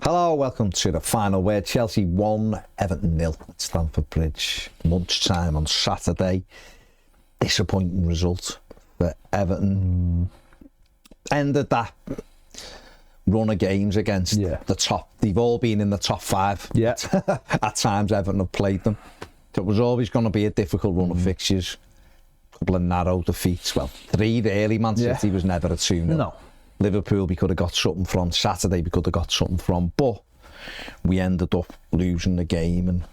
Hello, welcome to the final word. Chelsea 1, Everton 0 at Stamford Bridge. Lunchtime on Saturday. Disappointing result for Everton. Ended that run of games against the top. They've all been in the top 5. Yeah. At times Everton have played them. So it was always going to be a difficult run of fixtures. A couple of narrow defeats. Well, 3 really. Man City was never a 2-0. No. Liverpool, we could have got something from. Saturday, we could have got something from. But we ended up losing the game, and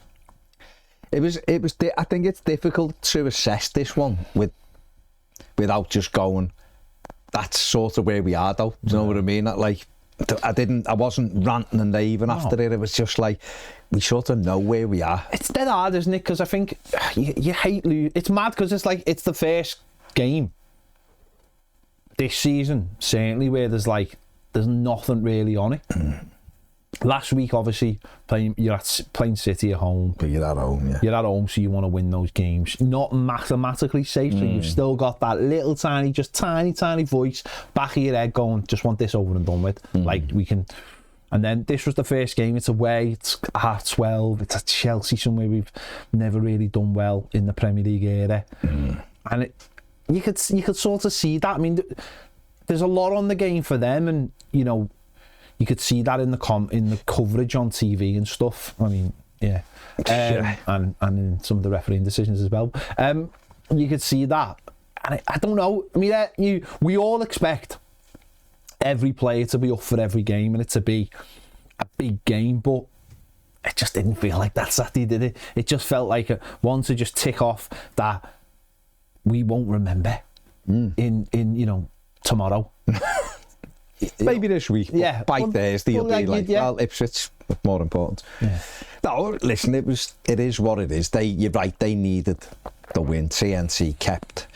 it was. I think it's difficult to assess this one without just going, that's sort of where we are, though. Do you know what I mean? Like, I wasn't ranting and raving after it. It was just like, we sort of know where we are. It's dead hard, isn't it? Because I think you hate losing. It's mad because it's like, it's the first game this season, certainly, where there's nothing really on it. Last week, obviously, playing City at home. But you're at home, yeah. You're at home, so you want to win those games. Not mathematically safe, so you've still got that little tiny voice back of your head going, just want this over and done with. Like, we can. And then this was the first game. It's away. It's 12:30. It's at Chelsea, somewhere we've never really done well in the Premier League era. And you could sort of see that. I mean, there's a lot on the game for them, and you know, you could see that in the coverage on TV and stuff. I mean, and in some of the refereeing decisions as well. You could see that, and I don't know. I mean, we all expect every player to be up for every game and it to be a big game, but it just didn't feel like that Saturday, did it? It just felt like one to just tick off that we won't remember in tomorrow. Maybe this week, by Thursday you'll be like, well, Ipswich, more important. No, listen, it is what it is. You're right, they needed the win. TNT kept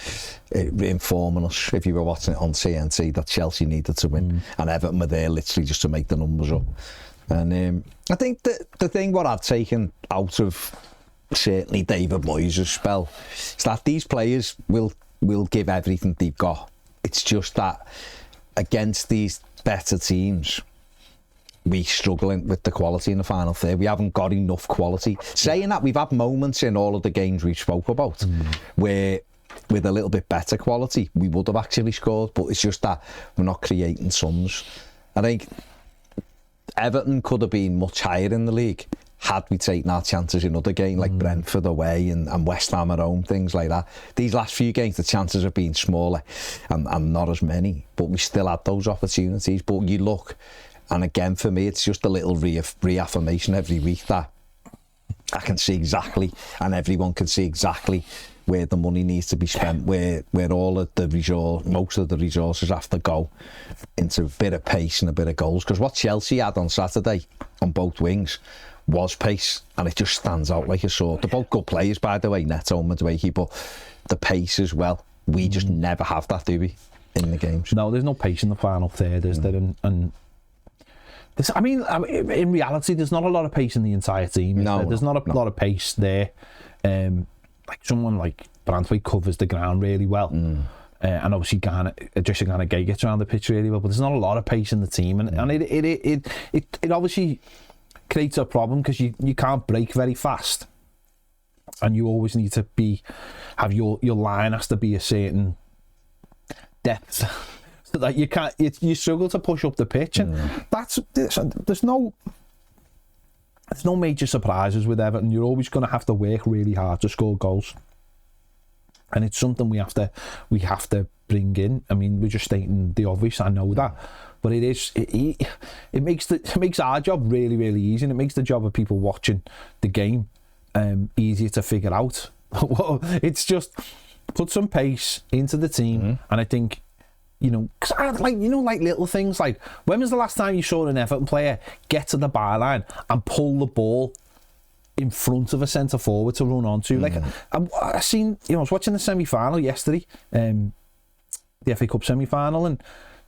informing us, if you were watching it on TNT, that Chelsea needed to win, and Everton were there literally just to make the numbers up. And I think the thing what I've taken out of certainly David Moyes' spell is that these players will give everything they've got. It's just that against these better teams, we struggling with the quality in the final third. We haven't got enough quality. Saying that, we've had moments in all of the games we spoke about where with a little bit better quality we would have actually scored, but it's just that we're not creating sums. I think Everton could have been much higher in the league had we taken our chances in other games, like Brentford away and West Ham at home, things like that. These last few games, the chances have been smaller and not as many, but we still had those opportunities. But you look, and again, for me, it's just a little reaffirmation every week that I can see exactly, and everyone can see exactly where the money needs to be spent, where all of the most of the resources have to go into a bit of pace and a bit of goals. Because what Chelsea had on Saturday on both wings was pace, and it just stands out like a sword. They're both good players, by the way, Neto and Madueke, but the pace as well. We just never have that, do we, in the games? No, there's no pace in the final third, is there? And this, I mean, in reality, there's not a lot of pace in the entire team. There's not a lot of pace there. Like someone like Brantwaite covers the ground really well, and obviously Idrissa Gana Gueye gets around the pitch really well, but there's not a lot of pace in the team, and it obviously creates a problem because you can't break very fast, and you always need to have your line has to be a certain depth so that you struggle to push up the pitch, and there's no major surprises with Everton. You're always going to have to work really hard to score goals, and it's something we have to bring in. I mean, we're just stating the obvious, I know that, but it makes our job really, really easy, and it makes the job of people watching the game easier to figure out. It's just put some pace into the team, and I think, because like little things like, when was the last time you saw an Everton player get to the byline and pull the ball in front of a centre forward to run onto? Like, I was watching the semi-final yesterday, the FA Cup semi-final, and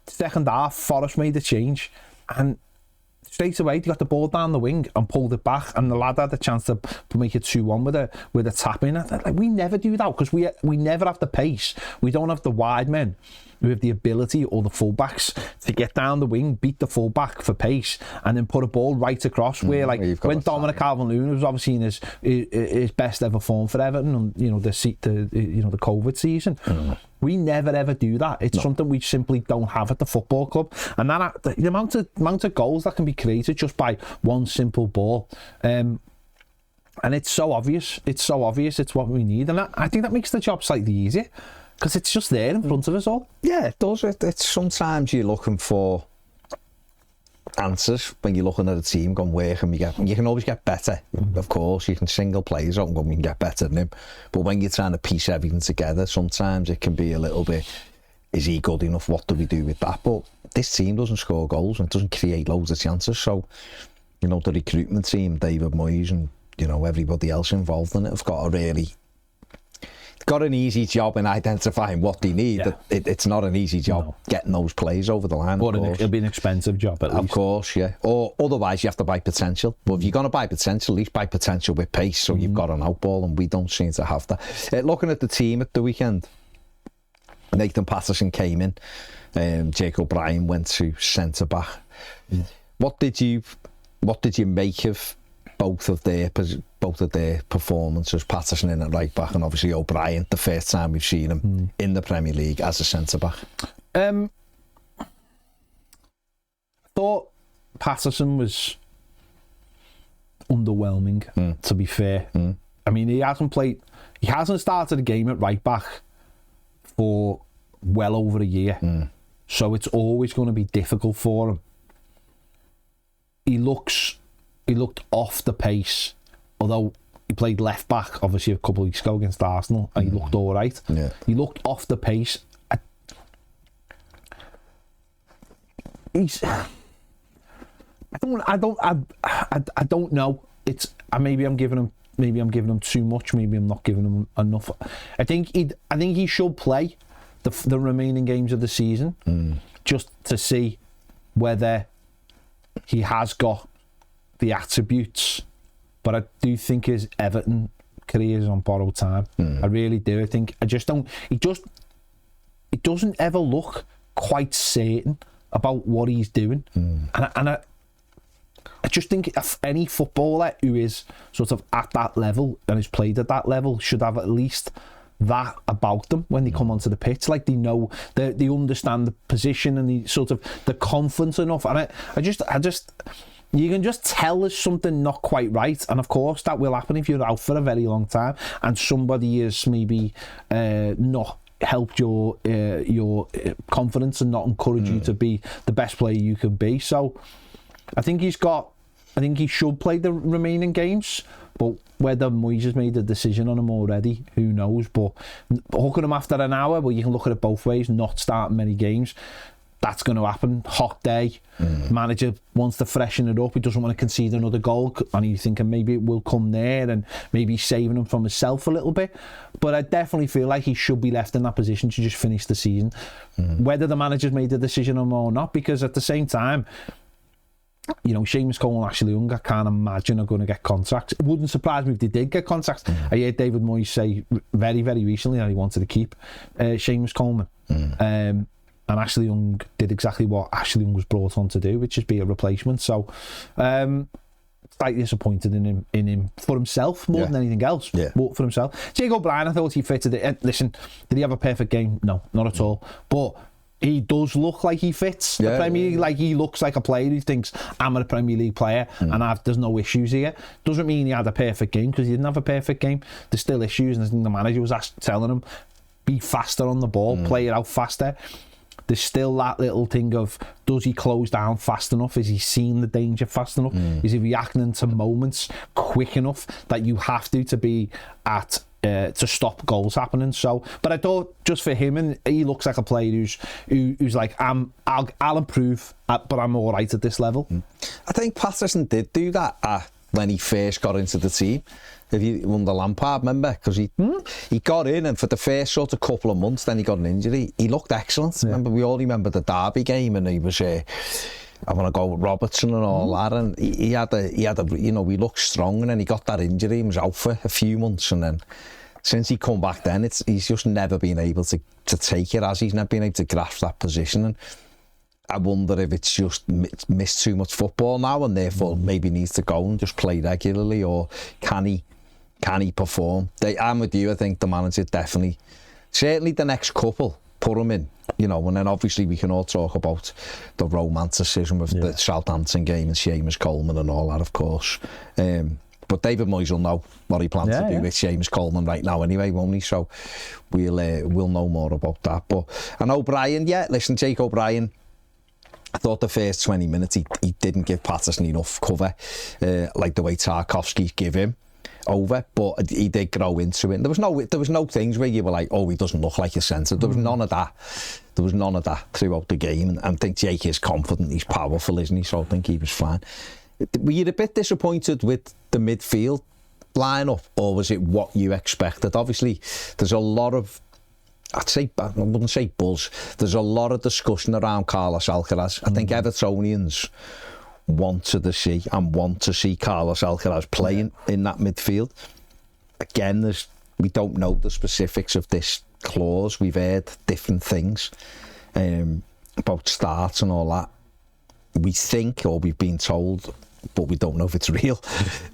second half, Forest made a change, and straight away they got the ball down the wing and pulled it back, and the lad had the chance to make it 2-1 with a tap in. Like, we never do that because we never have the pace. We don't have the wide men. who have the ability, or the fullbacks, to get down the wing, beat the fullback for pace, and then put a ball right across. Where like when Dominic Calvert-Lewin was obviously in his best ever form for Everton, and the COVID season. We never ever do that. It's something we simply don't have at the football club, and that the amount of goals that can be created just by one simple ball. And it's so obvious. It's what we need. And I think that makes the job slightly easier, because it's just there in front of us all. Yeah, it does. It's sometimes you're looking for answers when you're looking at a team going, where can we get? You can always get better. Of course, you can single players out and go, we can get better than him. But when you're trying to piece everything together, sometimes it can be a little bit, is he good enough? What do we do with that? But this team doesn't score goals and it doesn't create loads of chances. So, the recruitment team, David Moyes and everybody else involved in it have got an easy job in identifying what they need. Yeah. It's not an easy job getting those players over the line. But it'll be an expensive job, at least. Of course, yeah. Or otherwise you have to buy potential. But if you're going to buy potential, at least buy potential with pace, so you've got an outball, and we don't seem to have that. Looking at the team at the weekend, Nathan Patterson came in, Jacob Brien went to centre-back. What did you make of both of their performances? Patterson in at right back, and obviously O'Brien, the first time we've seen him in the Premier League as a centre back. I thought Patterson was underwhelming, to be fair. I mean, he hasn't started a game at right back for well over a year, so it's always going to be difficult for him. He looked off the pace, although he played left back obviously a couple of weeks ago against Arsenal, and he looked all right. Yeah. He looked off the pace. I don't know. Maybe I'm giving him too much. Maybe I'm not giving him enough. I think he should play the remaining games of the season, just to see whether he has got the attributes. But I do think his Everton career is on borrowed time. I really do. I think he doesn't ever look quite certain about what he's doing. And I just think if any footballer who is sort of at that level and has played at that level should have at least that about them when they come onto the pitch. Like, they know, they understand the position, and the confidence enough. And I just you can just tell there's something not quite right, and of course that will happen if you're out for a very long time and somebody is maybe not helped your confidence and not encourage you to be the best player you can be. So I think he should play the remaining games, but whether Moyes has made a decision on him already, who knows. But hooking him after an hour, well, you can look at it both ways, not starting many games. That's going to happen. Hot day. Manager wants to freshen it up. He doesn't want to concede another goal, and he's thinking maybe it will come there, and maybe he's saving him from himself a little bit. But I definitely feel like he should be left in that position to just finish the season. Whether the manager's made the decision on him or not, because at the same time, Seamus Cole and Ashley Young, I can't imagine are going to get contracts. It wouldn't surprise me if they did get contracts. I heard David Moyes say very, very recently that he wanted to keep Seamus Coleman. And Ashley Young did exactly what Ashley Young was brought on to do, which is be a replacement. So, slightly disappointed in him for himself more than anything else. More for himself. Jacob Brien, I thought he fitted it. Listen, did he have a perfect game? No, not at all. But he does look like he fits the Premier League. Like, he looks like a player who thinks, I'm a Premier League player and there's no issues here. Doesn't mean he had a perfect game, because he didn't have a perfect game. There's still issues, and I think the manager was telling him, be faster on the ball, play it out faster. There's still that little thing of, does he close down fast enough? Is he seeing the danger fast enough? Is he reacting to moments quick enough that you have to be at to stop goals happening? So, but I thought just for him, and he looks like a player who's like, I'll improve, but I'm all right at this level. I think Patterson did do that when he first got into the team. If you won the Lampard, remember? Because he got in, and for the first sort of couple of months, then he got an injury. He looked excellent. Remember, we all remember the Derby game, and he was I want to go with Robertson and all that, and he had a we looked strong, and then he got that injury and was out for a few months, and then since he come back then, he's just never been able to take it, as he's never been able to grasp that position. And I wonder if it's just missed too much football now, and therefore maybe needs to go and just play regularly, or can he perform? I'm with you. I think the manager definitely, certainly the next couple, put him in, you know, and then obviously we can all talk about the romanticism of the Southampton game and Seamus Coleman and all that, of course. But David Moyes will know what he plans to do with Seamus Coleman right now anyway, won't he? So we'll know more about that. But and O'Brien, listen, Jake O'Brien, I thought the first 20 minutes he didn't give Patterson enough cover, like the way Tarkowski give him over, but he did grow into it. There was no things where you were like, oh, he doesn't look like a centre. There was none of that. There was none of that throughout the game. And I think Jake is confident, he's powerful, isn't he? So I think he was fine. Were you a bit disappointed with the midfield lineup, or was it what you expected? Obviously, there's a lot of, I wouldn't say buzz, there's a lot of discussion around Carlos Alcaraz. I think Evertonians want to see Carlos Alcaraz playing in that midfield. Again, we don't know the specifics of this clause. We've heard different things about starts and all that. We think, or we've been told, but we don't know if it's real,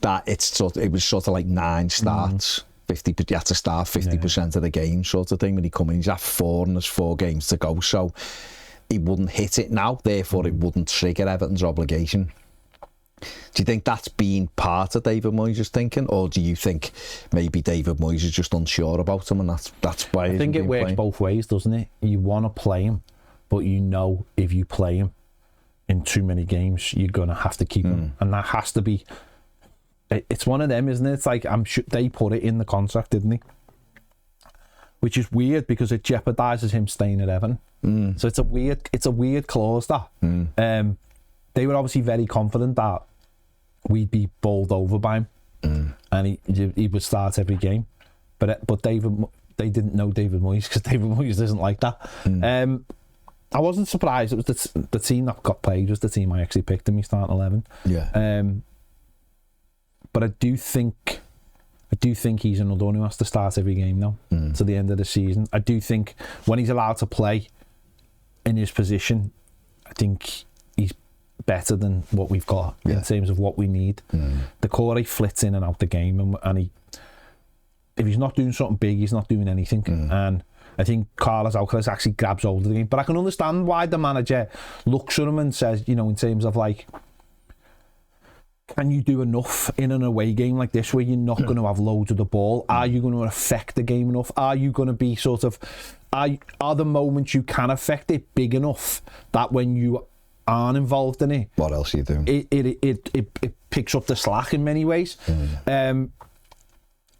that it was sort of like 9 starts. 50, you had to start 50% of the game, sort of thing, when he come in. He's at 4 and there's 4 games to go, so he wouldn't hit it now, therefore it wouldn't trigger Everton's obligation. Do you think that's been part of David Moyes' thinking, or do you think maybe David Moyes is just unsure about him and that's why I think it works both ways, doesn't it? You want to play him, but you know if you play him in too many games, you're going to have to keep him, and that has to be, it's one of them, isn't it? It's like, I'm sure they put it in the contract, didn't they? Which is weird because it jeopardises him staying at Everton. So it's a weird clause, that. They were obviously very confident that we'd be bowled over by him, and he would start every game. But they didn't know David Moyes, because David Moyes isn't like that. I wasn't surprised. It was the team that got played was the team I actually picked in my starting 11. Yeah. But I do think he's another one who has to start every game now to the end of the season. I do think when he's allowed to play in his position, I think he's better than what we've got in terms of what we need. The Corey flits in and out the game, and if he's not doing something big, he's not doing anything. And I think Carlos Alcaraz actually grabs hold of the game. But I can understand why the manager looks at him and says, you know, in terms of like, can you do enough in an away game like this where you're not going to have loads of the ball? Are you going to affect the game enough? Are you going to be sort of, are the moments you can affect it big enough that when you aren't involved in it, what else are you doing? It picks up the slack in many ways.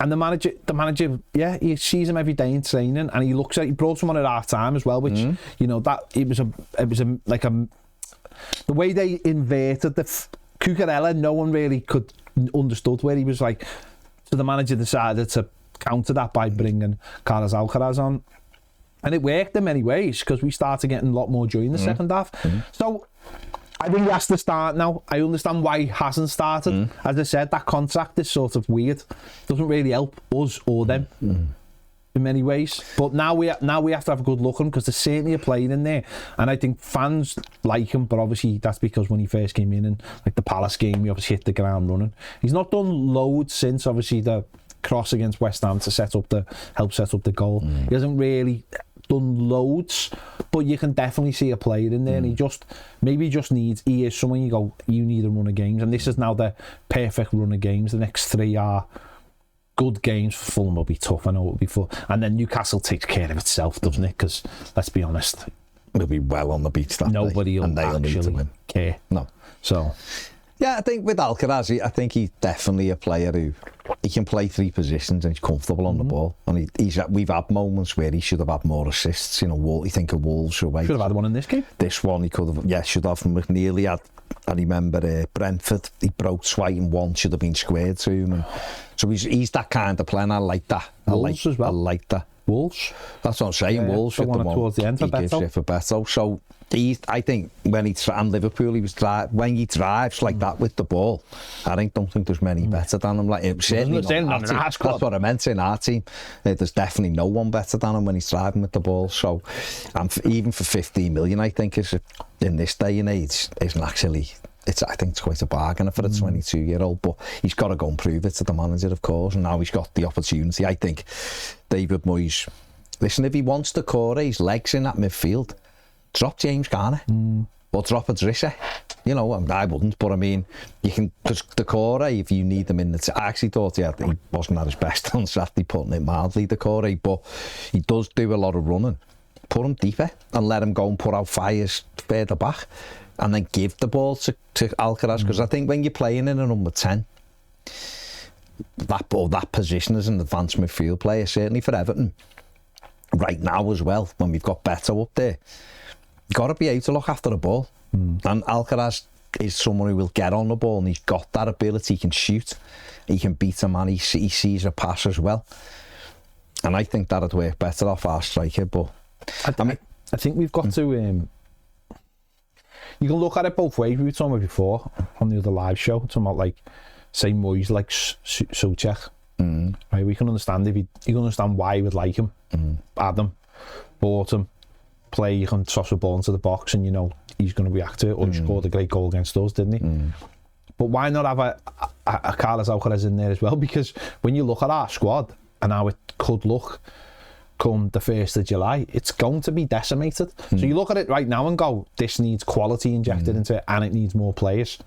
And the manager, he sees him every day in training, and he looks at. He brought him on at half time as well, which you know, that it was like the way they inverted the Cucurella. No one really could understood where he was like. So the manager decided to counter that by bringing Carlos Alcaraz on, and it worked in many ways because we started getting a lot more joy in the second half. So I think he has to start now. I understand why he hasn't started. As I said, that contract is sort of weird. Doesn't really help us or them in many ways. But now we have to have a good look at him, because there's certainly a player in there, and I think fans like him. But obviously that's because when he first came in, and like the Palace game, he obviously hit the ground running. He's not done loads since obviously the cross against West Ham to help set up the goal. He hasn't really done loads, but you can definitely see a player in there, and he is someone you go, you need a run of games, and this is now the perfect run of games. The next 3 are good games. Fulham will be tough, I know it will be full, and then Newcastle takes care of itself, doesn't it? Because let's be honest, they'll be well on the beach that nobody day, will actually care. No. So yeah, I think with Alcaraz, I think he's definitely a player who he can play 3 positions and he's comfortable on the ball. And we've had moments where he should have had more assists. You know, you think of Wolves away. Should have had one in this game. This one he could have. Yeah, should have. McNeely had. I remember Brentford. He broke twice and one should have been squared to him. And so he's that kind of player. And I like that. Wolves as well. I like that. Wolves. That's what I'm saying. Wolves the one towards the end for Beto. He gives it for Beto. So I think when and Liverpool, when he drives like that with the ball, I don't think there's many better than him. Like certainly not that's what I meant in our team. There's definitely no one better than him when he's driving with the ball. So, even for 15 million, I think is in this day and age isn't actually. I think it's quite a bargain for a 22-year-old, but he's got to go and prove it to the manager, of course, and now he's got the opportunity. I think David Moyes, listen, if he wants to core his legs in that midfield, drop James Garner or drop a Drisser. You know, I wouldn't, but I mean, you can, because the core, if you need them in the... I actually thought he wasn't at his best on Saturday, putting it mildly, the core, but he does do a lot of running. Put him deeper and let him go and put out fires further back. And then give the ball to Alcaraz, because I think when you're playing in a number 10, that position as an advanced midfield player, certainly for Everton, right now as well, when we've got Beto up there, you've got to be able to look after the ball. And Alcaraz is someone who will get on the ball, and he's got that ability. He can shoot, he can beat a man, he sees a pass as well. And I think that'd work better off our striker, but... I think we've got to... You can look at it both ways. We were talking about before on the other live show, talking about like, say Moyes like Souček. Right, we can understand you can understand why he would like him. Adam bought him, play, you can toss a ball into the box, and you know he's going to react to it. Or he scored a great goal against us, didn't he? But why not have a Carlos Alcaraz in there as well? Because when you look at our squad and how it could look come the 1st of July, it's going to be decimated. So you look at it right now and go, this needs quality injected into it, and it needs more players.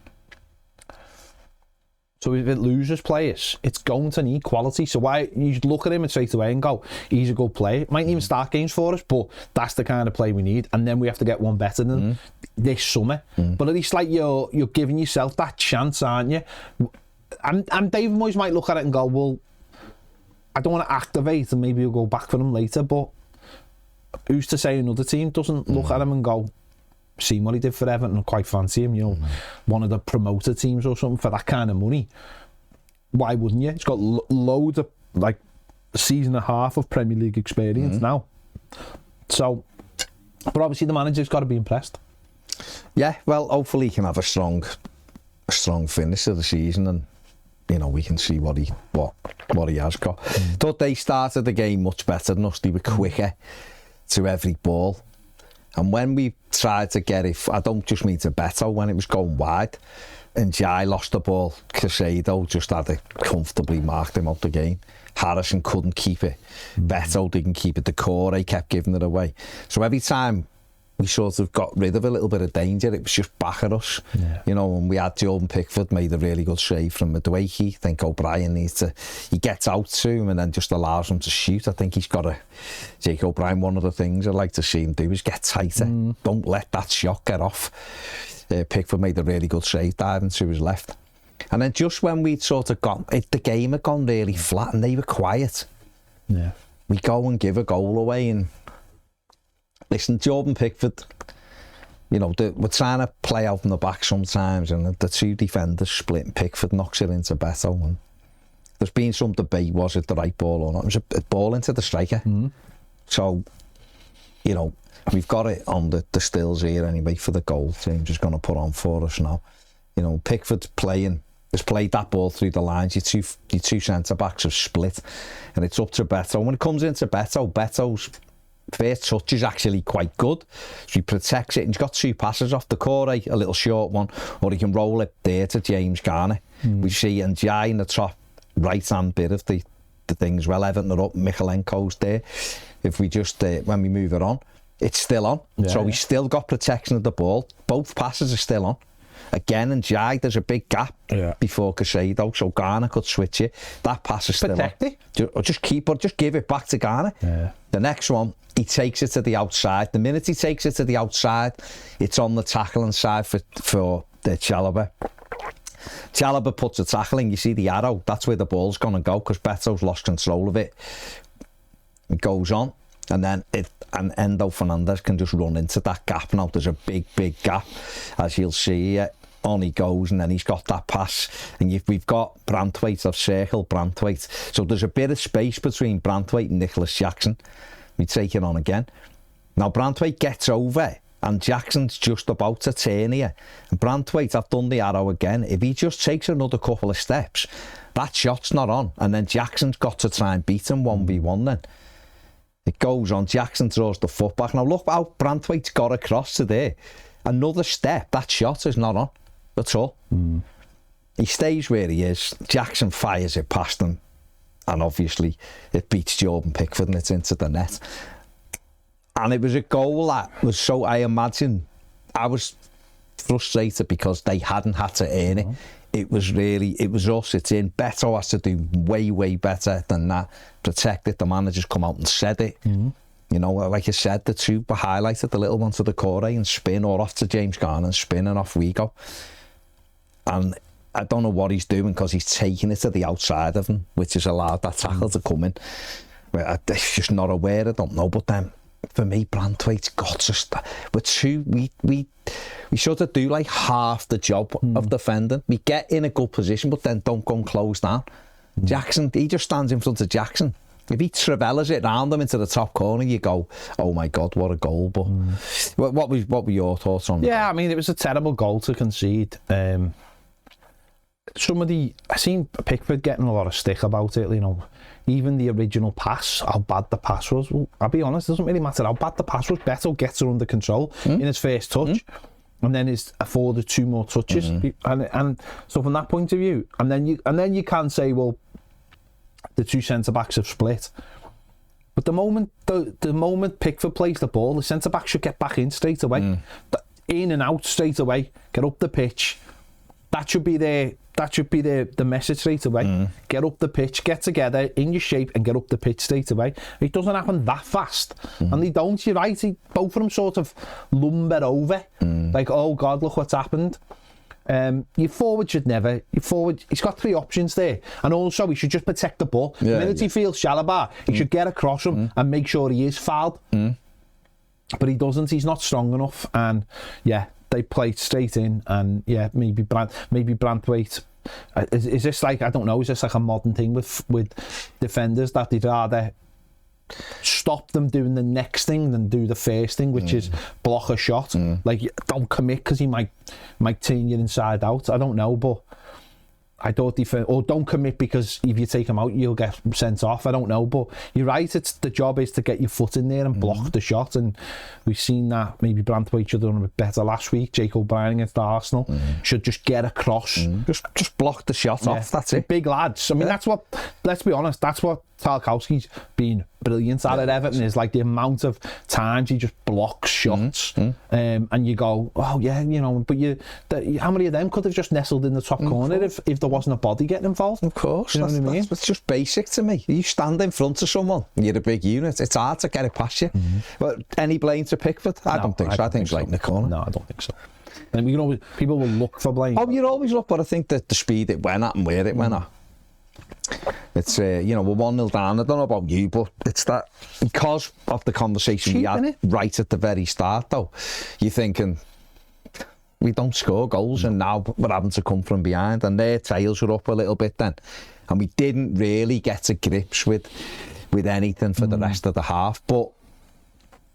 So if it loses players, it's going to need quality. So why you should look at him and straight away and go, he's a good player. Might even start games for us, but that's the kind of play we need. And then we have to get one better than this summer. But at least like you're giving yourself that chance, aren't you? And David Moyes might look at it and go, well, I don't want to activate and maybe we'll go back for him later, but who's to say another team doesn't look at him and go, seen what he did for Everton and quite fancy him, you know, one of the promoter teams or something for that kind of money. Why wouldn't you? He's got loads of, like, a season and a half of Premier League experience now. So, but obviously the manager's got to be impressed. Yeah, well, hopefully he can have a strong finish of the season, and you know, we can see what he has got. Thought they started the game much better than us. They were quicker to every ball. And when we tried to get it, I don't just mean to Beto, when it was going wide, and Jai lost the ball, Casado just had it comfortably, marked him out the game. Harrison couldn't keep it. Beto didn't keep it. The core, he kept giving it away. So every time we sort of got rid of a little bit of danger, it was just back at us. You know, and we had Jordan Pickford made a really good save from Madueke. I think O'Brien he gets out to him and then just allows him to shoot. I think he's got Jake O'Brien, one of the things I'd like to see him do is get tighter. Don't let that shot get off. Pickford made a really good save diving to his left. And then just when we'd sort of the game had gone really flat and they were quiet. We go and give a goal away, and listen, Jordan Pickford, you know, we're trying to play out from the back sometimes, and the two defenders split, and Pickford knocks it into Beto. And there's been some debate, was it the right ball or not? It was a ball into the striker. So, you know, we've got it on the stills here anyway for the goal. Team's just going to put on for us now. You know, Pickford's has played that ball through the lines. Your two centre-backs have split, and it's up to Beto. When it comes into Beto's first touch is actually quite good, so he protects it, and he's got two passes off the core, a little short one, or he can roll it there to James Garner. We see and Jai in the top right hand bit of the things. Well, Everton are up, Michalenko's there. If we just when we move it on, it's still on, so he's still got protection of the ball. Both passes are still on. Again, and Jai, there's a big gap before Casado, so Garner could switch it. That pass is still on. Just give it back to Garner. The next one, he takes it to the outside. The minute he takes it to the outside, it's on the tackling side for the Chalobah. Chalobah puts a tackling, you see the arrow, that's where the ball's going to go, because Beto's lost control of it. It goes on, and then Endo Fernandez can just run into that gap now. There's a big gap, as you'll see here. on he goes, and then he's got that pass, and we've got Branthwaite, I've circled Branthwaite, so there's a bit of space between Branthwaite and Nicholas Jackson. We take it on again. Now Branthwaite gets over, and Jackson's just about to turn here, and Branthwaite, I've done the arrow again, if he just takes another couple of steps, that shot's not on, and then Jackson's got to try and beat him 1v1 then. It goes on, Jackson throws the foot back. Now look how Branthwaite's got across to there. Another step, that shot is not on. That's all. He stays where he is. Jackson fires it past him. And obviously it beats Jordan Pickford and it's into the net. And it was a goal that was so, I imagine, I was frustrated because they hadn't had to earn it. It was us, it's in. Beto has to do way, way better than that. Protect it. The managers come out and said it. You know, like I said, the two highlighted the little one to the Corey and spin, or off to James Garner and spin, and off we go. And I don't know what he's doing because he's taking it to the outside of him, which has allowed that tackle to come in. I'm just not aware, I don't know. But then, for me, Branthwaite's got to start. We sort of do like half the job of defending. We get in a good position, but then don't go and close down. Jackson, he just stands in front of Jackson. If he travellas it round him into the top corner, you go, oh my God, what a goal. But what were your thoughts on that? Yeah, I mean, it was a terrible goal to concede. I seen Pickford getting a lot of stick about it, you know. Even the original pass, how bad the pass was. Well, I'll be honest, it doesn't really matter how bad the pass was. Beto gets it under control in his first touch, and then is afforded 2 more touches. And so from that point of view, and then you can say, well, the 2 centre-backs have split. But the moment Pickford plays the ball, the centre-back should get back in straight away. In and out straight away, get up the pitch. That should be the message straight away. Get up the pitch, get together in your shape and get up the pitch straight away. It doesn't happen that fast. And they don't, you're right, both of them sort of lumber over. Like, oh God, look what's happened. Your forward should never. He's got 3 options there, and also he should just protect the ball. The minute he feels Shalaba, he should get across him and make sure he is fouled. But he doesn't. He's not strong enough, and they played straight in. And maybe Branthwaite. Is this like, I don't know? Is this like a modern thing with defenders that they'd rather stop them doing the next thing than do the first thing, which is block a shot? Like, don't commit because he might turn you inside out. I don't know, but I thought or don't commit because if you take him out you'll get sent off. I don't know, but you're right, it's the job is to get your foot in there and block the shot, and we've seen that. Maybe Branthwaite should have done a bit better last week. Jacob Brien against Arsenal should just get across, just block the shot off. That's it. Big lads. I mean, that's what, let's be honest, that's what Tarkowski's been brilliant at Everton, is like the amount of times he just blocks shots. And you go, oh yeah, you know, but how many of them could have just nestled in the top corner if there wasn't a body getting involved? Of course, you know what I mean? That's just basic to me. You stand in front of someone, you're a big unit, it's hard to get it past you. But any blame to Pickford? I don't think so. I think it's like in the corner. No, I don't think so. And we can always, people will look for blame. Oh, you always look, but I think that the speed it went at and where it went at. It's you know, we're 1-0 down. I don't know about you, but it's that, because of the conversation we had right at the very start, though, you're thinking we don't score goals, and now we're having to come from behind, and their tails were up a little bit then, and we didn't really get to grips with anything for the rest of the half. But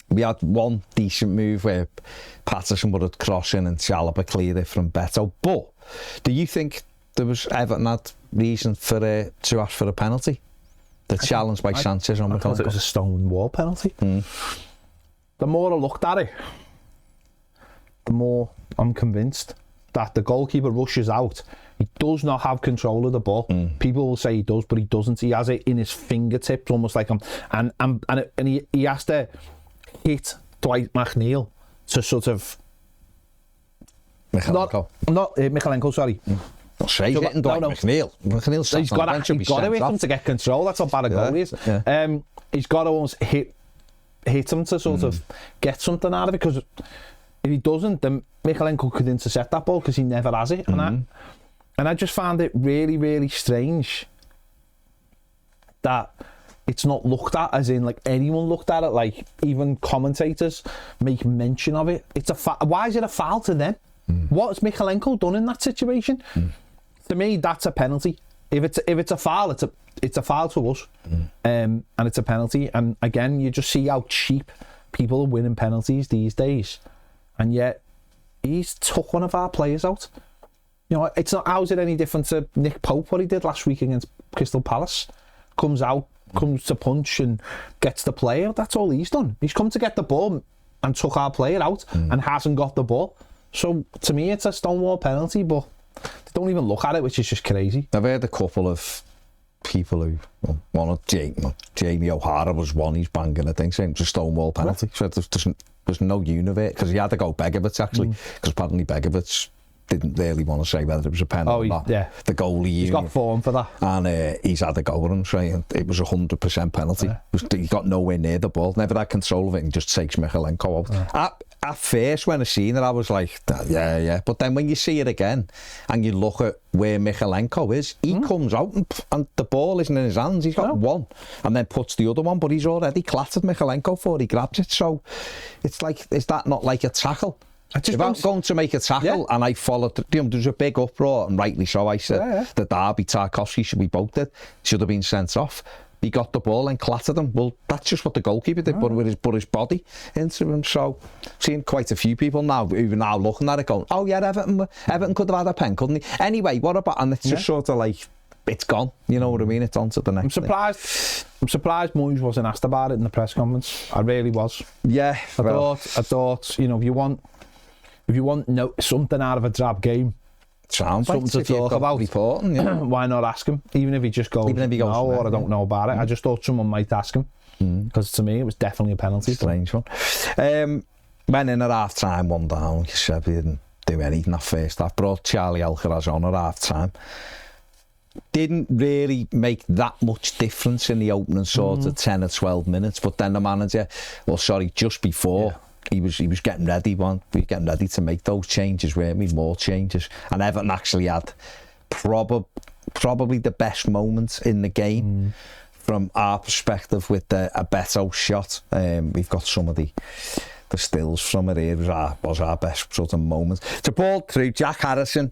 we had one decent move where Patterson would have crossed in and Chalobah cleared it from Beto. But do you think there was Everton had reason for to ask for a penalty? The challenge by Sanchez on McPartland. I thought it was a stone wall penalty. The more I looked at it, the more I'm convinced that the goalkeeper rushes out. He does not have control of the ball. People will say he does, but he doesn't. He has it in his fingertips, almost like him. And he has to hit Dwight McNeil to sort of Michalenko, sorry. Not straight hitting Dwight McNeil. He's got to hit him to get control. That's how bad a goal he is. He's got to almost hit him to sort of get something out of it, because if he doesn't, then Michalenko could intercept that ball because he never has it. And I just found it really, really strange that it's not looked at, as in like anyone looked at it, like even commentators make mention of it. It's why is it a foul to them? What's Mykolenko done in that situation? To me, that's a penalty. If it's a foul, it's a foul to us, and it's a penalty. And again, you just see how cheap people are winning penalties these days, and yet he's took one of our players out. You know, it's not. How's it any different to Nick Pope, what he did last week against Crystal Palace? Comes out, comes to punch and gets the player. That's all he's done. He's come to get the ball and took our player out and hasn't got the ball. So to me, it's a stonewall penalty, but they don't even look at it, which is just crazy. I've heard a couple of people who, one of Jamie O'Hara was one, he's banging a thing saying it's a stonewall penalty. So there's no universe, because he had to go Begovic actually, because apparently Begovic didn't really want to say whether it was a penalty or not. Yeah. The goalie he's got form for that, and he's had to go with him saying it was 100% penalty. He got nowhere near the ball, never had control of it, and just takes Mykolenko out. At first, when I seen it, I was like, yeah. But then when you see it again, and you look at where Mykolenko is, he comes out and the ball isn't in his hands. He's got one, and then puts the other one, but he's already clattered Mykolenko before he grabs it. So it's like, is that not like a tackle? If I'm going to make a tackle and I followed, there's a big uproar, and rightly so. I said that Derby, Tarkovsky, we both did, should have been sent off. He got the ball and clattered him. Well, that's just what the goalkeeper did, but with his body into him. So, I've seen quite a few people now who are now looking at it going, oh yeah, Everton could have had a pen, couldn't he? Anyway, what about, and it's just sort of like, it's gone. You know what I mean? It's on to the next I'm surprised Moyes wasn't asked about it in the press conference. I really was. Yeah. I thought, you know, if you want something out of a drab game, something to talk about, reporting, why not ask him? Even if he just goes, no, or I don't know about it. I just thought someone might ask him, because to me it was definitely a penalty. Strange one. Went in at half time, 1 down. You said we didn't do anything that first half. Brought Charlie Alcaraz on at half time. Didn't really make that much difference in the opening sort of 10 or 12 minutes, but then the manager, just before, he was getting ready. We were getting ready to make those changes, weren't we? More changes. And Everton actually had probably the best moments in the game from our perspective with a Beto shot. We've got some of the stills from it here. Was our best sort of moments. The ball through, Jack Harrison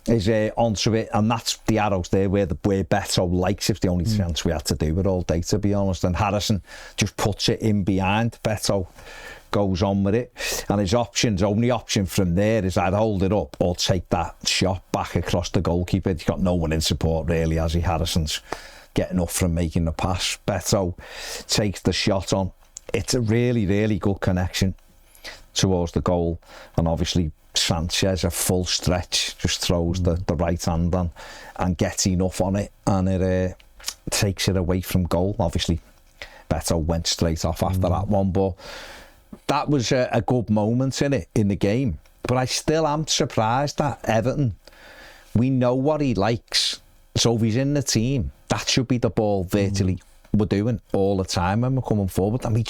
is onto it, and that's the arrows there where Beto likes. It's the only chance we had to do it all day, to be honest. And Harrison just puts it in behind. Beto goes on with it, and his only option from there is either hold it up or take that shot back across the goalkeeper. He's got no one in support really, has he? Harrison's getting up from making the pass. Beto takes the shot on. It's a really, really good connection towards the goal, and obviously Sanchez, a full stretch, just throws the right hand on and gets enough on it, and it takes it away from goal. Obviously Beto went straight off after that one, but that was a good moment in the game. But I still am surprised that Everton, we know what he likes, so if he's in the team, that should be the ball virtually we're doing all the time when we're coming forward, and we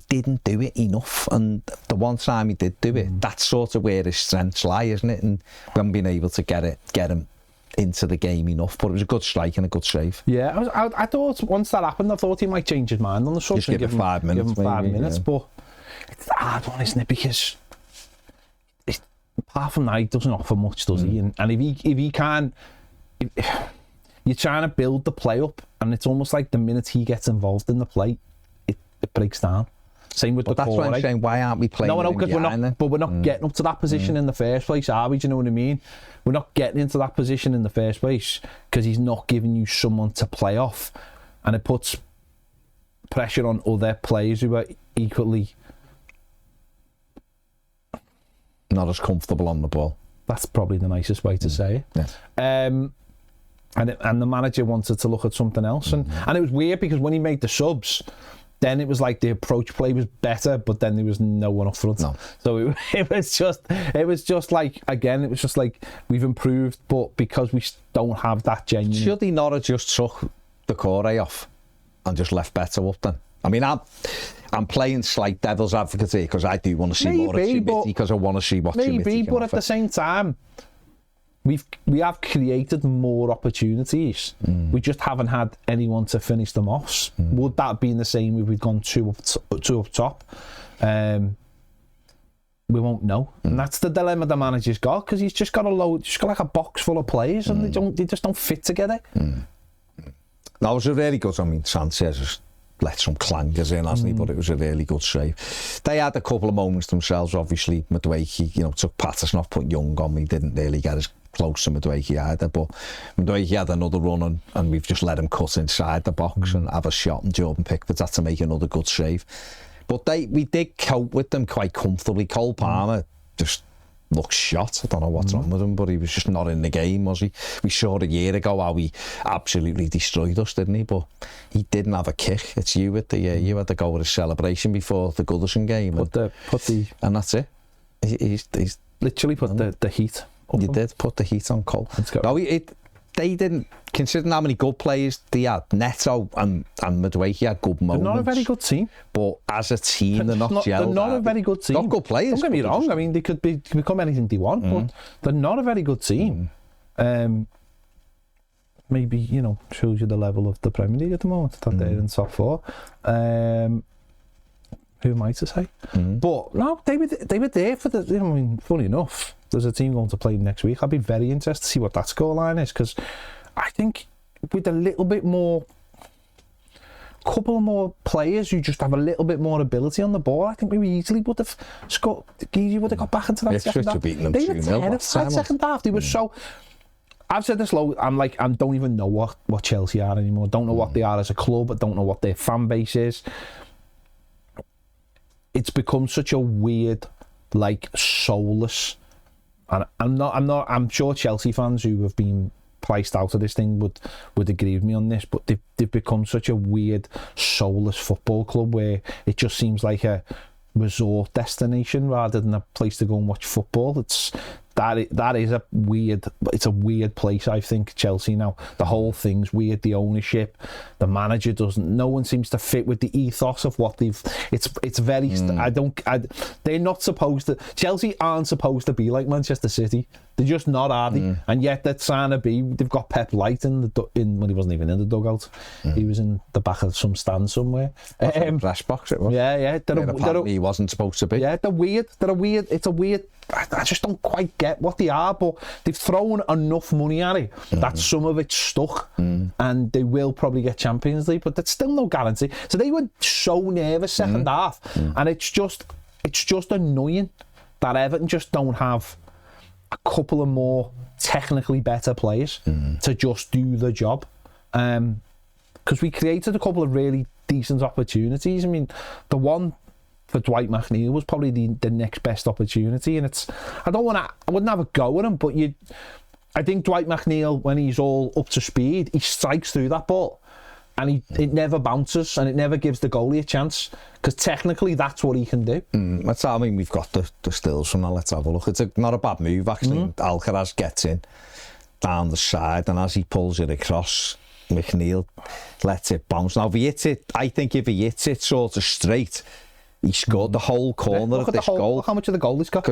didn't do it enough. And the one time he did do it, that's sort of where his strengths lie, isn't it? And we haven't been able to get him into the game enough. But it was a good strike and a good save. Yeah, I thought once that happened, I thought he might change his mind on the subject. Just give him 5 minutes. Give him 5 minutes, but it's a hard one, isn't it? Because apart from that, he doesn't offer much, does he? And if he can, you're trying to build the play up, and it's almost like the minute he gets involved in the play, it breaks down. Same with the core. That's what I'm saying. Why aren't we playing? No, because we're not getting up to that position in the first place, are we? Do you know what I mean? We're not getting into that position in the first place because he's not giving you someone to play off, and it puts pressure on other players who are equally not as comfortable on the ball. That's probably the nicest way to say it. Yeah. And the manager wanted to look at something else, and it was weird because when he made the subs, then it was like the approach play was better, but then there was no one up front. No. So it was just like, again, it was just like we've improved, but because we don't have that genuine. Should he not have just took the core off and just left Beto up then? I mean, I'm playing slight devil's advocate here because I do want to see more of Chibiti, because I want to see what Chibiti can but offer. At the same time, we have created more opportunities. We just haven't had anyone to finish them off. Would that be the same if we'd gone two up top? we won't know. And that's the dilemma the manager's got, because he's just got like a box full of players, and they just don't fit together. That was a really good, I mean, Sanchez has let some clangers in, hasn't he? But it was a really good save. They had a couple of moments themselves, obviously. Madueke, took Patterson off, put Young on me, didn't really get as close to Madueke either, but Madueke had another run and we've just let him cut inside the box and have a shot, and Jordan Pickford had to make another good save. But we did cope with them quite comfortably. Cole Palmer just looks shot. I don't know what's wrong with him, but he was just not in the game, was he? We saw a year ago how he absolutely destroyed us, didn't he? But he didn't have a kick. It's you with you had to go with a celebration before the Goodison game. And that's it. He's literally put the heat up. You did put the heat on Cole. No, they didn't, considering how many good players they had. Neto and Madueke had good moments. They're not a very good team. But as a team, they're not gelled. They're not a very good team. Not good players. Don't get me wrong. I mean, they could become anything they want, but they're not a very good team. Maybe, shows you the level of the Premier League at the moment, that they're in top 4. Who am I to say? But no, they were there for the. I mean, funny enough, there's a team going to play next week. I'll be very interested to see what that scoreline is, because I think with a little bit more, couple of more players who just have a little bit more ability on the ball, I think we easily would have scored. Easily would have got back into that second half. They were terrified second half. They were so. I've said this low. I don't even know what Chelsea are anymore. Don't know what they are as a club. I don't know what their fan base is. It's become such a weird, soulless, and I'm sure Chelsea fans who have been priced out of this thing would agree with me on this, but they've become such a weird, soulless football club where it just seems like a resort destination rather than a place to go and watch football. That is a weird place, I think, Chelsea now. The whole thing's weird, the ownership, the manager no one seems to fit with the ethos of what it's very, they're not supposed to, Chelsea aren't supposed to be like Manchester City. They're just not, are they? And yet they're trying to be. They've got Pep Light when he wasn't even in the dugout. He was in the back of some stand somewhere. Press box it was. Yeah. Apparently he wasn't supposed to be. Yeah, they're weird. It's a weird. I just don't quite get what they are, but they've thrown enough money at it that some of it's stuck, and they will probably get Champions League, but that's still no guarantee. So they were so nervous second half, and it's just annoying that Everton just don't have a couple of more technically better players to just do the job, because we created a couple of really decent opportunities. I mean, the one for Dwight McNeil was probably the next best opportunity, and I wouldn't have a go at him, but I think Dwight McNeil, when he's all up to speed, he strikes through that ball and it never bounces and it never gives the goalie a chance, because technically that's what he can do. I mean, we've got the stills from that. Let's have a look. It's not a bad move, actually. Alcaraz gets in down the side, and as he pulls it across, McNeil lets it bounce. Now, if he hits it, I think if he hits it sort of straight, he scored the whole corner of this goal. Look how much of the goal he's got.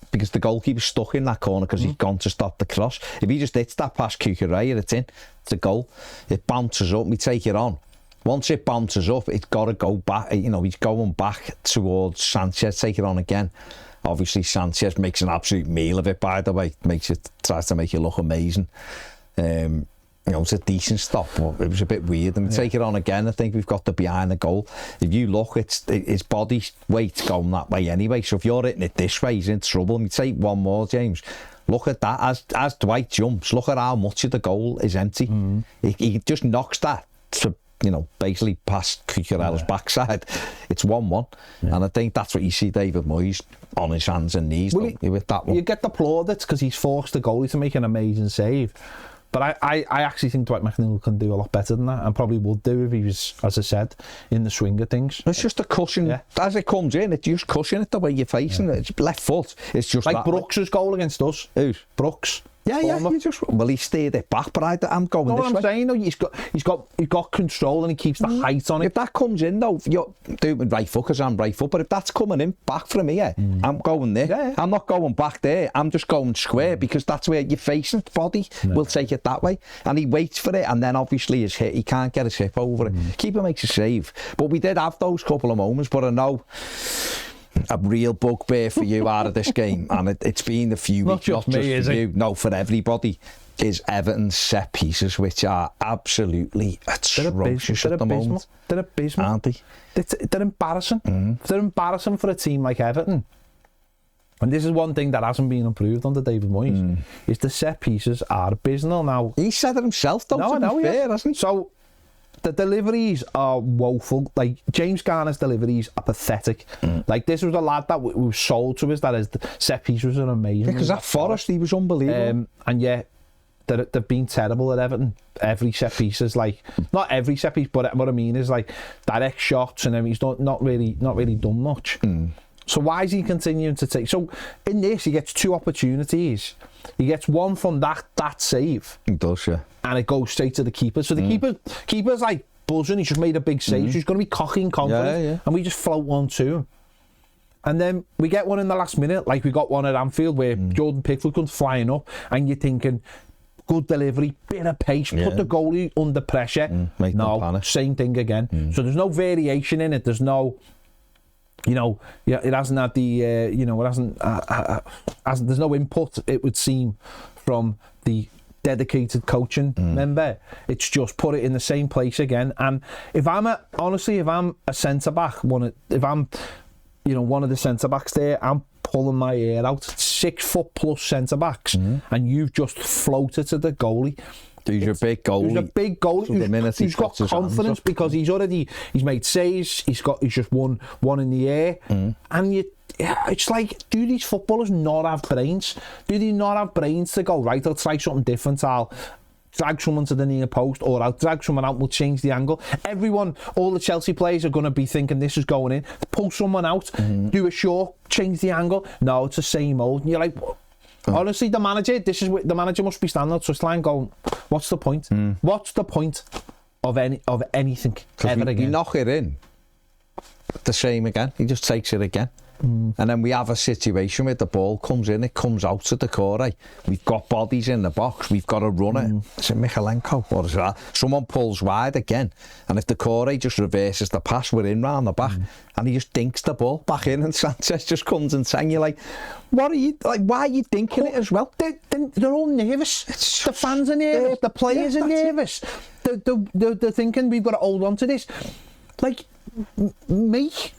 Because the goalkeeper's stuck in that corner because he's gone to stop the cross. If he just hits that past Cucurella, it's in. It's a goal. It bounces up. We take it on. Once it bounces up, it's got to go back. He's going back towards Sanchez. Take it on again. Obviously, Sanchez makes an absolute meal of it, by the way. Tries to make it look amazing. It's a decent stop, but it was a bit weird. And we take it on again. I think we've got the behind the goal. If you look, his body weight's going that way anyway. So if you're hitting it this way, he's in trouble. And we take one more, James. Look at that. As Dwight jumps, look at how much of the goal is empty. He just knocks that to, basically past Cucurella's backside. It's 1-1. And I think that's what you see David Moyes on his hands and knees with that one. You get the plaudits because he's forced the goalie to make an amazing save. But I actually think Dwight McNeil can do a lot better than that, and probably would do if he was, as I said, in the swing of things. It's just a cushion. Yeah. As it comes in, it's just cushion it the way you're facing it. It's left foot. It's just like Brooks' goal against us. Who's? Brooks. Yeah. He steered it back, but I'm going this way. I'm saying, though, he's got control and he keeps the height on it. If that comes in, though, you're doing right foot because I'm right foot. But if that's coming in back from here, I'm going there. Yeah. I'm not going back there. I'm just going square because that's where you're facing. Body will take it that way, and he waits for it, and then obviously his hit. He can't get his hip over it. Keeper makes a save, but we did have those couple of moments. But I know a real bugbear for you out of this game, and it's been a few weeks, not just for you, no, for everybody, is Everton's set pieces, which are absolutely atrocious at the moment. They're abysmal, aren't they? They're embarrassing. They're embarrassing for a team like Everton. And this is one thing that hasn't been improved under David Moyes, is the set pieces are abysmal now. He said it himself, though, to be fair, hasn't he? So, the deliveries are woeful. Like, James Garner's deliveries are pathetic. Like, this was a lad that was sold to us, that is, the set pieces are amazing. Because at Forest, he was unbelievable. And yet, they've been terrible at Everton. Every set piece is like, not every set piece, but what I mean is like direct shots and everything. He's not really done much. So why is he continuing to take? So in this, he gets 2 opportunities. He gets one from that save. He does, yeah. And it goes straight to the keeper. So the keeper's like buzzing. He's just made a big save. So he's going to be cocky and confident. Yeah. And we just float one to him. And then we get one in the last minute, like we got one at Anfield where Jordan Pickford comes flying up, and you're thinking, good delivery, bit of pace, put the goalie under pressure. No, same thing again. So there's no variation in it. There's no, it hasn't had the, it hasn't, there's no input, it would seem, from the dedicated coaching member. It's just put it in the same place again. And if I'm a centre-back, if I'm one of the centre-backs there, I'm pulling my hair out. 6 foot plus centre-backs, and you've just floated to the goalie. He's a big goalie. He's got confidence because he's made saves. He's just won one in the air, and it's like, do these footballers not have brains? Do they not have brains to go, right, I'll try something different, I'll drag someone to the near post, or I'll drag someone out, we'll change the angle. All the Chelsea players are going to be thinking this is going in. Pull someone out, do a short, change the angle. No, it's the same old. And you're like, honestly, the manager must be standing on the touchline going, what's the point? What's the point of anything ever again? You knock it in, the same again. He just takes it again. And then we have a situation where the ball comes in, it comes out to the core. We've got bodies in the box, we've got to run it. Is it Michalenko? What is that? Someone pulls wide again, and if the core just reverses the pass, we're in round the back, and he just dinks the ball back in, and Sanchez just comes and saying, you're like, what are you, like, why are you dinking it as well? They're all nervous. The fans are nervous, the players are nervous. They're thinking, we've got to hold on to this. Like, make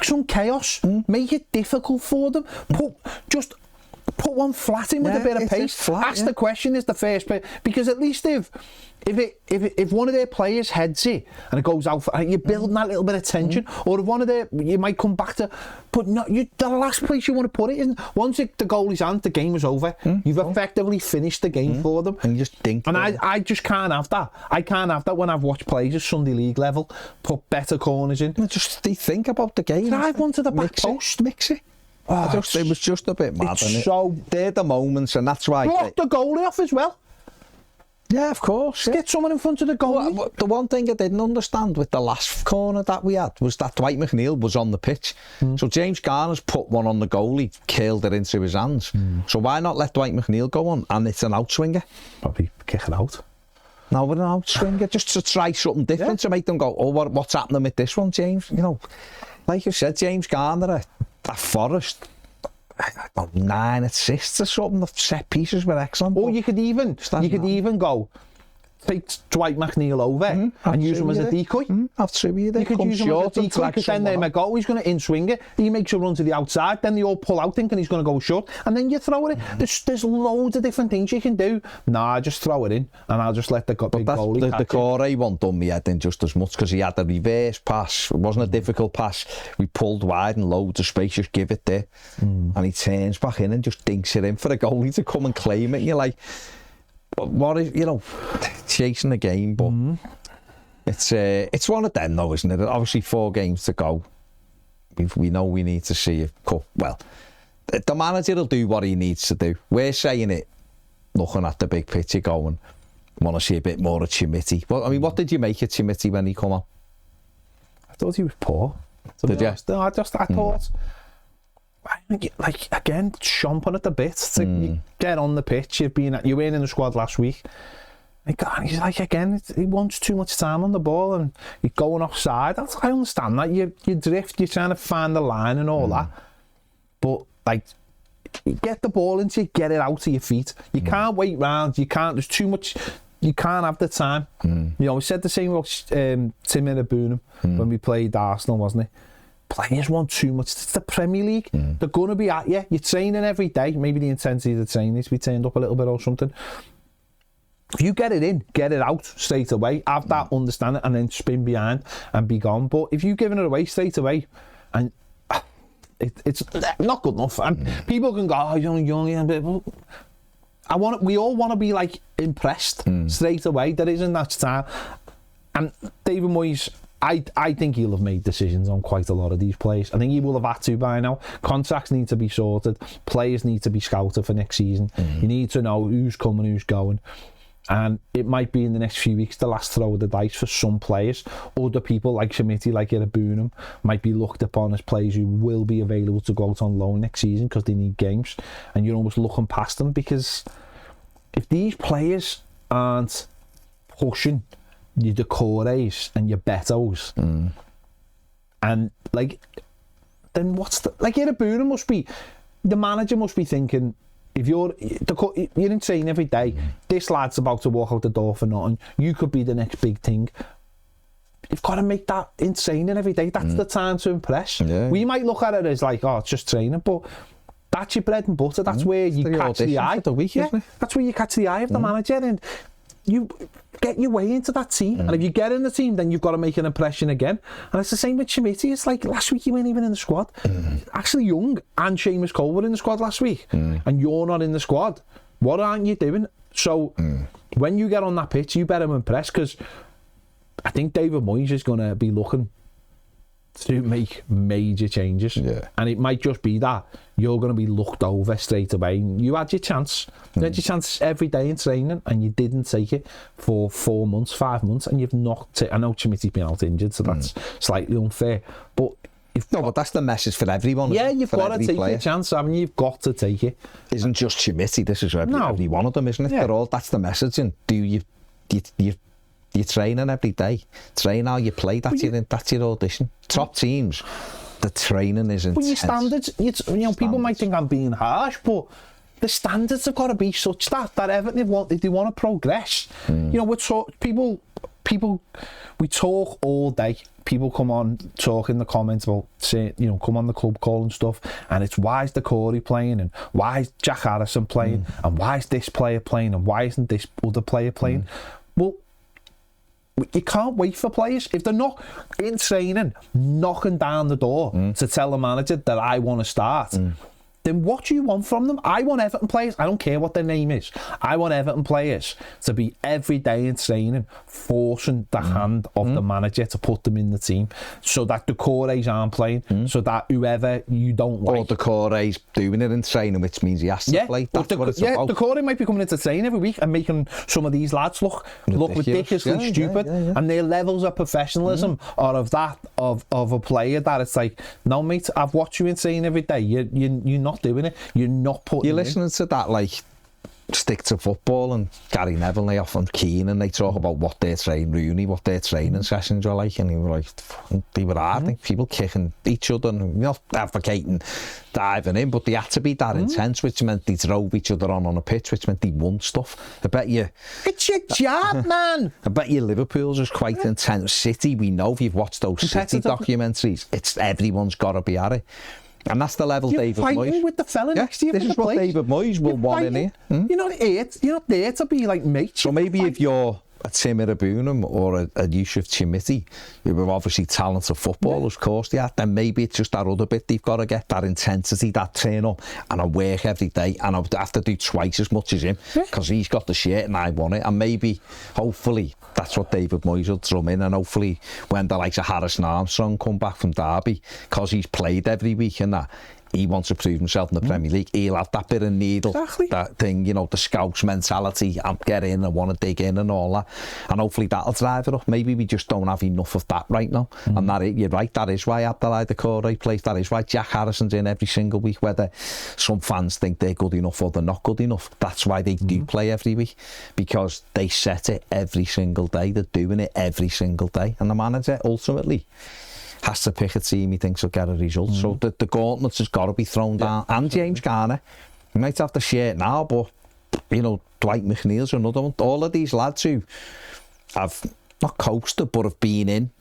some chaos, make it difficult for them. Put one flat in with a bit of pace. Ask the question, is the first bit, because at least if one of their players heads it and it goes out, you're building that little bit of tension. Or if one of you might come back to, but no, the last place you want to put it isn't. Once the goalie's hand, the game is over. You've effectively finished the game for them, and you just think. And I just can't have that. I can't have that when I've watched players at Sunday League level put better corners in. Just they think about the game. Drive one to the back post, mix it. It was just a bit mad. So they're the moments, and that's why. Block the goalie off as well. Yeah, of course. Get someone in front of the goalie. Well, the one thing I didn't understand with the last corner that we had was that Dwight McNeil was on the pitch. So James Garner's put one on the goalie, curled it into his hands. So why not let Dwight McNeil go on? And it's an outswinger. Probably kick it out. No, with an outswinger, just to try something different to make them go, oh, what's happening with this one, James? Like you said, James Garner at Forest, I don't know, 9 assists or something. The set pieces were excellent. Or you could even go, take Dwight McNeil over and use him as a decoy. Have 2 of you there. You could use him as a decoy, because then they're go, he's going to in-swing it, he makes a run to the outside, then they all pull out thinking he's going to go short, and then you throw it in. There's loads of different things you can do. Nah, just throw it in, and I'll just let the big goalie catch it. The Corey one done me head in just as much, because he had a reverse pass. It wasn't a difficult pass. We pulled wide and loads of space, just give it there. And he turns back in and just dinks it in for the goalie to come and claim it. And you're like, what is, chasing the game, but it's one of them though, isn't it? Obviously 4 games to go. We know we need to see a cup. Well, the manager will do what he needs to do. We're saying it, looking at the big picture, going, want to see a bit more of Chimiti. Well, I mean, what did you make of Chimiti when he come on? I thought he was poor. Did you? No, I thought, like, again, chomping at the bit to get on the pitch. You weren't in the squad last week. He's like, again, he wants too much time on the ball and he's going offside. I understand that. You drift, you're trying to find the line and all that. But, like, get the ball into you, get it out of your feet. You can't wait round. You can't, there's too much, you can't have the time. You know, we said the same about Tim Irabunum when we played Arsenal, wasn't it? Players want too much. It's the Premier League. They're going to be at you. You're training every day. Maybe the intensity of the training needs to be turned up a little bit or something. If you get it in, get it out straight away, have that understanding, and then spin behind and be gone. But if you're giving it away straight away, and it's not good enough, and people can go, oh, you're young, we all want to be like impressed straight away. There isn't that time. And David Moyes, I think he'll have made decisions on quite a lot of these players. I think he will have had to by now. Contracts need to be sorted. Players need to be scouted for next season. You need to know who's coming, who's going. And it might be in the next few weeks the last throw of the dice for some players. Other people like Schmidt, like Irabunum, might be looked upon as players who will be available to go out on loan next season because they need games. And you're almost looking past them, because if these players aren't pushing your Decores and your Betos, and like, then what's the, like, Irabunum must be, the manager must be thinking, if you're in training every day, this lad's about to walk out the door for nothing, you could be the next big thing. You've got to make that in training every day. That's the time to impress. We might look at it as like, oh, it's just training, but that's your bread and butter. That's where you catch the eye. That's where you catch the eye of the manager, and you get your way into that team. And if you get in the team, then you've got to make an impression again. And it's the same with Schmidt. It's like last week you weren't even in the squad. Ashley Young and Seamus Cole were in the squad last week, and you're not in the squad. What aren't you doing? So when you get on that pitch, you better impress, because I think David Moyes is going to be looking to make major changes, and it might just be that you're going to be looked over straight away. You had your chance. You had your chance every day in training, and you didn't take it for 4 months, 5 months, and you've not. I know Schmidt's been out injured, so that's slightly unfair. But but that's the message for everyone. Yeah, you've got to take your chance. I mean, you've got to take it. Isn't just Schmidt. This is every one of them, isn't it? They're all. That's the message. And you're training every day. Train how you play. That's your audition. Top teams, the training is intense. But your standards, people might think I'm being harsh, but the standards have got to be such that Everton, if they want to progress. You know, we talk all day. People come on, talk in the comments about, say, come on the club call and stuff, and it's why is Decore playing, and why is Jack Harrison playing, and why is this player playing, and why isn't this other player playing? Well, you can't wait for players. If they're not in training, knocking down the door to tell the manager that I want to start, then what do you want from them? I want Everton players. I don't care what their name is. I want Everton players to be every day in training, forcing the hand of the manager to put them in the team, so that the Decores aren't playing, so that whoever you don't like... Or Decores doing it in training, which means he has to play. That's what it's about. Decore might be coming into training every week and making some of these lads look ridiculously stupid, and their levels of professionalism are of a player that it's like, no mate, I've watched you in training every day. You're not doing it. You're not putting. You're listening to that, like, Stick to Football and Gary Neville, they often Keane, and they talk about what their training sessions were like, and they were hard. Like, people kicking each other, and not advocating diving in, but they had to be that intense, which meant they drove each other on a pitch, which meant they won stuff. I bet you it's your job, man. I bet you Liverpool's is quite intense. City, we know, if you've watched those City documentaries, it's everyone's got to be at it. And that's the level David Moyes. You're fighting with the fella next to you. This is what David Moyes will want in here. You're not there to be like mates. So maybe if you're a Tim Irabunum or a Yusuf Chimiti, who are obviously talented footballers, of course they are, then maybe it's just that other bit they've got to get, that intensity, that turn up, and I work every day, and I would have to do twice as much as him, because he's got the shirt and I want it. And maybe, hopefully, that's what David Moyes will drum in, and hopefully when the likes of Harrison Armstrong come back from Derby, because he's played every week and that, he wants to prove himself in the Premier League. He'll have that bit of needle, that thing, you know, the scouts mentality, and get in and want to dig in and all that. And hopefully that'll drive it up. Maybe we just don't have enough of that right now. And you're right, that is why Abdoulaye Doucouré plays. That is why Jack Harrison's in every single week, whether some fans think they're good enough or they're not good enough. That's why they do play every week, because they set it every single day. They're doing it every single day. And the manager ultimately has to pick a team he thinks will get a result. So the gauntlet has got to be thrown down. And James Garner, he might have to share it now, but, you know, Dwight McNeil's another one. All of these lads who have not coasted, but have been in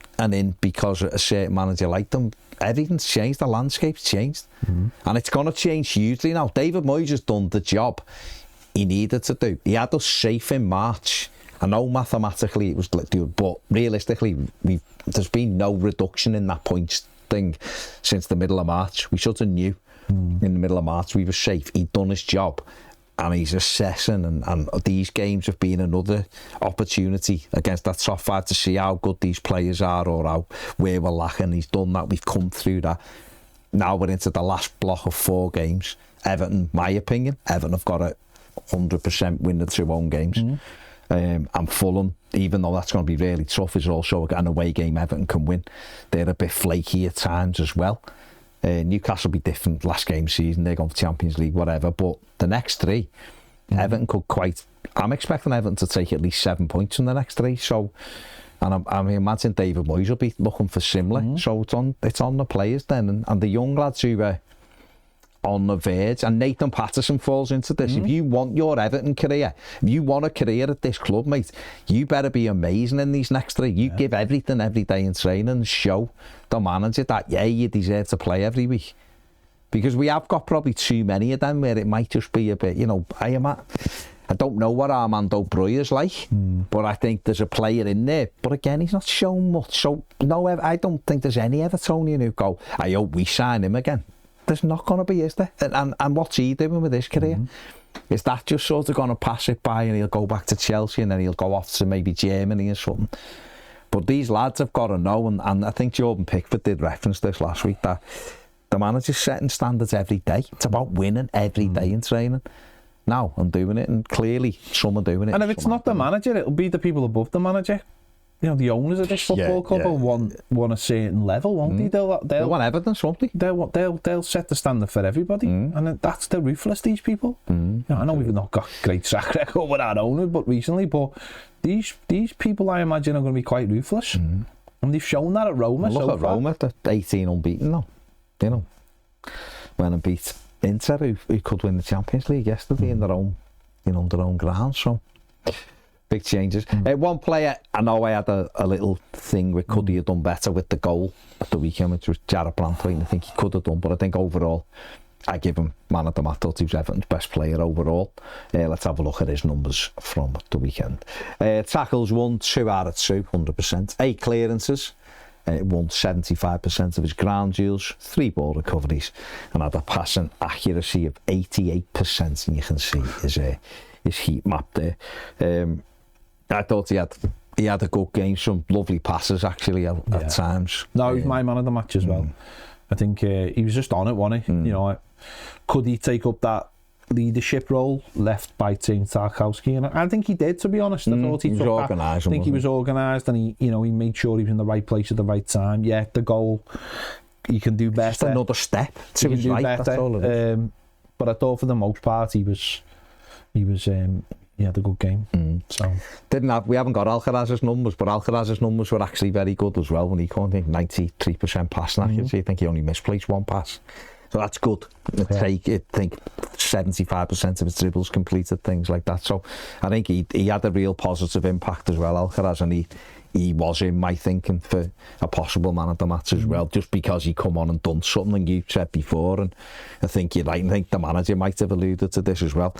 because a certain manager liked them. Everything's changed. The landscape's changed. And it's going to change hugely now. David Moyes has done the job he needed to do. He had us safe in March. I know mathematically it was, but realistically, there's been no reduction in that points thing since the middle of March. We sort of knew in the middle of March we were safe. He'd done his job, and he's assessing, and these games have been another opportunity against that top five to see how good these players are or where we're lacking. He's done that. We've come through that. Now we're into the last block of 4 games. Everton, my opinion, Everton have got a 100% win the 2 home games. And Fulham, even though that's going to be really tough, is also an away game Everton can win. They're a bit flaky at times as well. Newcastle will be different last game season. They're going for Champions League, whatever. But the next 3, Everton could I'm expecting Everton to take at least 7 points in the next 3. So, and I imagine David Moyes will be looking for similar. So it's on the players then, and the young lads who are on the verge, and Nathan Patterson falls into this. If you want your Everton career, if you want a career at this club, mate, you better be amazing in these next 3. You give everything every day in training and show the manager that, you deserve to play every week. Because we have got probably too many of them where it might just be a bit, you know, I don't know what Armando Broja's like, but I think there's a player in there. But again, he's not shown much. So, no, I don't think there's any Evertonian who go, I hope we sign him again. There's not going to be, is there? And what's he doing with his career? Is that just sort of going to pass it by and he'll go back to Chelsea and then he'll go off to maybe Germany or something? But these lads have got to know, and I think Jordan Pickford did reference this last week, that the manager's setting standards every day. It's about winning every day in training now and doing it, and clearly some are doing it. And if it's not the manager, it'll be the people above the manager. You know, the owners of this football club will want a certain level, won't they? They'll want evidence, won't they? They'll set the standard for everybody, and they're ruthless, these people. You know, I know we've not got great track record with our owners, but these people, I imagine, are going to be quite ruthless, and they've shown that at Roma. Look at Roma, they're 18 unbeaten now. You know, when and beat Inter, who could win the Champions League yesterday in their own ground. So. Big changes. One player, I know I had a little thing with could he have done better with the goal at the weekend, which was Jarrett Branthwaite. I think he could have done, but I think overall, I give him man of the match. I thought he was Everton's best player overall. Let's have a look at his numbers from the weekend. Tackles won 2 out of 2, 100%. 8 clearances. Won 75% of his ground duels, 3 ball recoveries, and had a passing accuracy of 88%. And you can see his heat map there. I thought he had a good game, some lovely passes actually at times. No, he was my man of the match as well. I think he was just on it, wasn't he? You know, could he take up that leadership role left by Tim Tarkowski? And I think he did, to be honest. I thought he was organised. I think he was organised, and he made sure he was in the right place at the right time. Yeah, the goal, he can do better. Just another step to his right. Better. That's all it is. But I thought for the most part he had a good game. So we haven't got Alcaraz's numbers, but Alcaraz's numbers were actually very good as well when he caught, I think 93% passing accuracy. I think he only misplaced 1 pass. So that's good. I think 75% of his dribbles completed, things like that. So I think he had a real positive impact as well, Alcaraz, and he was in my thinking for a possible man of the match as well, just because he come on and done something you said before. And I think you're right. I think the manager might have alluded to this as well.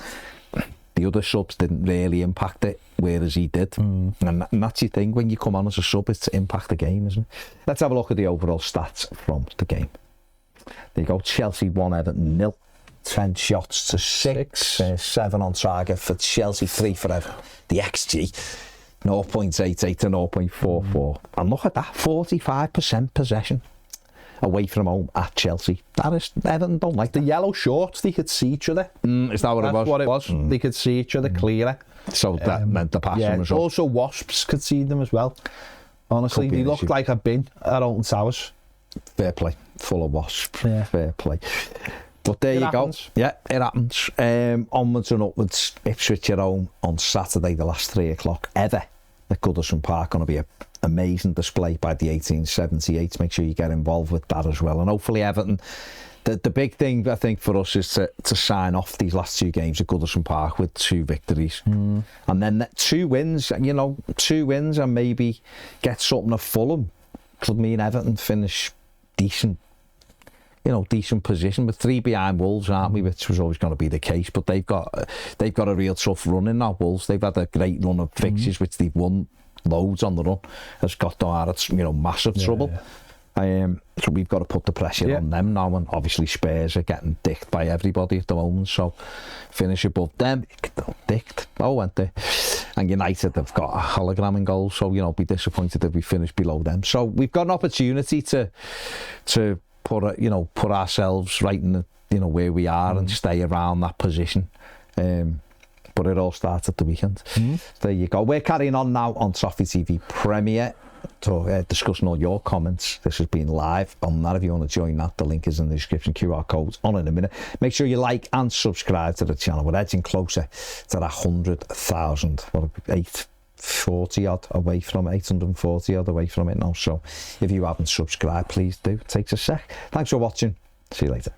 The other subs didn't really impact it, whereas he did. And that's the thing, when you come on as a sub, it's to impact the game, isn't it? Let's have a look at the overall stats from the game. There you go. Chelsea 1, Everton 0. 10 shots to 6. 7 on target for Chelsea, 3 for Everton. The XG, 0.88 to 0.44. And look at that, 45% possession. away from home at Chelsea. That is, Everton don't like the yellow shorts. They could see each other. Is that what it was? That's what it was. They could see each other clearer. So that meant the passion was up. Also wasps could see them as well. Honestly, they looked like a bin at Alton Towers. Fair play. Full of wasps. Yeah. Fair play. But there you go. Yeah, it happens. Onwards and upwards. Ipswich at home on Saturday, the last 3 o'clock ever at Goodison Park. Going to be an amazing display by the 1878. Make sure you get involved with that as well. And hopefully Everton, the big thing I think for us is to sign off these last 2 games at Goodison Park with 2 victories. And then 2 wins, 2 wins and maybe get something at Fulham. Could mean Everton finish decent. Decent position with 3 behind Wolves, aren't we? Which was always going to be the case, but they've got a real tough run in now. Wolves, they've had a great run of fixtures, which they've won loads on the run. Has got them out of massive trouble. So we've got to put the pressure on them now, and obviously Spurs are getting dicked by everybody at the moment. So finish above them, dicked. Went they? And United have got a hologram in goal, so be disappointed if we finish below them. So we've got an opportunity to put ourselves right in the where we are and stay around that position. But it all starts at the weekend. There you go. We're carrying on now on Toffee TV Premier, discussing all your comments. This has been live on that. If you want to join that, the link is in the description. QR code's on in a minute. Make sure you like and subscribe to the channel. We're edging closer to that 100,000. 840 odd away from 840 odd away from it now. So if you haven't subscribed, please do. It takes a sec. Thanks for watching. See you later.